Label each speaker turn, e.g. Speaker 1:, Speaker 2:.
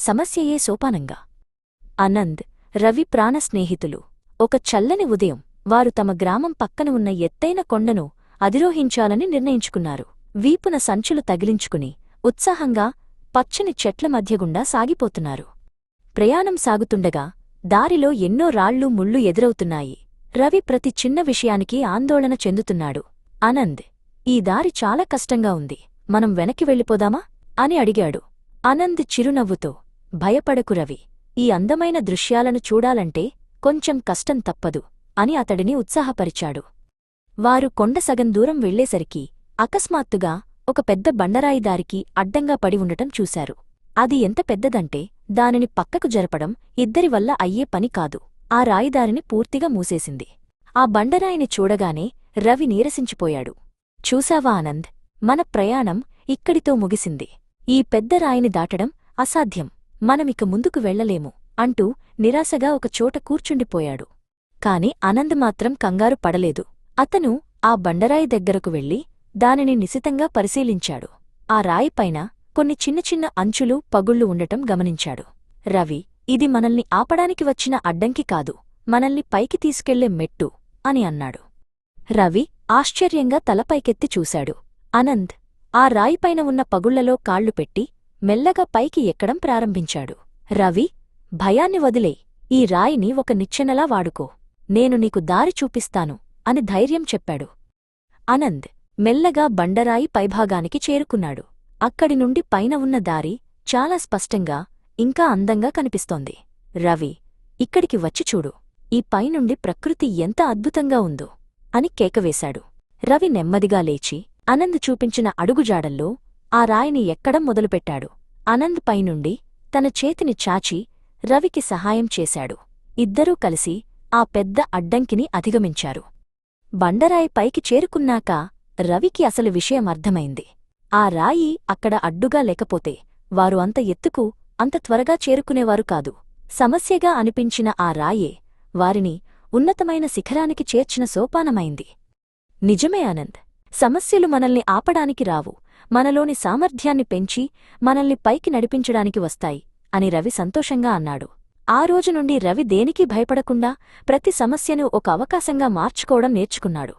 Speaker 1: సమస్యయే సోపానంగా. ఆనంద్, రవి ప్రాణ స్నేహితులు. ఒక చల్లని ఉదయం వారు తమ గ్రామం పక్కన ఉన్న ఎత్తైన కొండను అధిరోహించాలని నిర్ణయించుకున్నారు. వీపున సంచులు తగిలించుకుని ఉత్సాహంగా పచ్చని చెట్ల మధ్యగుండా సాగిపోతున్నారు. ప్రయాణం సాగుతుండగా దారిలో ఎన్నో రాళ్ళు ముళ్ళు ఎదురవుతున్నాయి. రవి ప్రతి చిన్న విషయానికి ఆందోళన చెందుతున్నాడు. ఆనంద్, ఈ దారి చాలా కష్టంగా ఉంది, మనం వెనక్కి వెళ్ళిపోదామా అని అడిగాడు. ఆనంద్ చిరునవ్వుతో, భయపడకు రవి, ఈ అందమైన దృశ్యాలను చూడాలంటే కొంచెం కష్టం తప్పదు అని అతడిని ఉత్సాహపరిచాడు. వారు కొండ సగం దూరం వెళ్లేసరికి అకస్మాత్తుగా ఒక పెద్ద బండరాయి దారికి అడ్డంగా పడి ఉండటం చూశారు. అది ఎంత పెద్దదంటే దానిని పక్కకు జరపడం ఇద్దరివల్ల అయ్యే పని కాదు. ఆ రాయిదారిని పూర్తిగా మూసేసింది. ఆ బండరాయిని చూడగానే రవి నీరసించిపోయాడు. చూశావా ఆనంద్, మన ప్రయాణం ఇక్కడితో ముగిసింది. ఈ పెద్ద రాయిని దాటడం అసాధ్యం, మనమిక ముందుకు వెళ్లలేము అంటూ నిరాశగా ఒకచోట కూర్చుండిపోయాడు. కాని ఆనంద్ మాత్రం కంగారు పడలేదు. అతను ఆ బండరాయి దగ్గరకు వెళ్లి దానిని నిశితంగా పరిశీలించాడు. ఆ రాయిపైన కొన్ని చిన్న చిన్న అంచులు పగుళ్లు ఉండటం గమనించాడు. రవి, ఇది మనల్ని ఆపడానికి వచ్చిన అడ్డంకి కాదు, మనల్ని పైకి తీసుకెళ్లే మెట్టు అని అన్నాడు. రవి ఆశ్చర్యంగా తలపైకెత్తి చూశాడు. ఆనంద్ ఆ రాయిపైన ఉన్న పగుళ్లలో కాళ్లు పెట్టి మెల్లగా పైకి ఎక్కడం ప్రారంభించాడు. రవి, భయాన్ని వదిలే, ఈ రాయిని ఒక నిచ్చెనలా వాడుకో, నేను నీకు దారి చూపిస్తాను అని ధైర్యం చెప్పాడు. ఆనంద్ మెల్లగా బండరాయి పైభాగానికి చేరుకున్నాడు. అక్కడి నుండి పైన ఉన్న దారి చాలా స్పష్టంగా ఇంకా అందంగా కనిపిస్తోంది. రవి, ఇక్కడికి వచ్చి చూడు, ఈ పైనుండి ప్రకృతి ఎంత అద్భుతంగా ఉందో అని కేకవేశాడు. రవి నెమ్మదిగా లేచి ఆనంద్ చూపించిన అడుగుజాడల్లో ఆ రాయిని ఎక్కడం మొదలుపెట్టాడు. ఆనంద్ పైనుండి తన చేతిని చాచి రవికి సహాయం చేశాడు. ఇద్దరూ కలిసి ఆ పెద్ద అడ్డంకిని అధిగమించారు. బండరాయి పైకి చేరుకున్నాక రవికి అసలు విషయం అర్థమైంది. ఆ రాయి అక్కడ అడ్డుగా లేకపోతే వారు అంత ఎత్తుకు అంత త్వరగా చేరుకునేవారు కాదు. సమస్యగా అనిపించిన ఆ రాయే వారిని ఉన్నతమైన శిఖరానికి చేర్చిన సోపానమైంది. నిజమే ఆనంద్, సమస్యలు మనల్ని ఆపడానికి రావు, మనలోని సామర్థ్యాన్ని పెంచి మనల్ని పైకి నడిపించడానికి వస్తాయి అని రవి సంతోషంగా అన్నాడు. ఆ రోజు నుండి రవి దేనికీ భయపడకుండా ప్రతి సమస్యను ఒక అవకాశంగా మార్చుకోవడం నేర్చుకున్నాడు.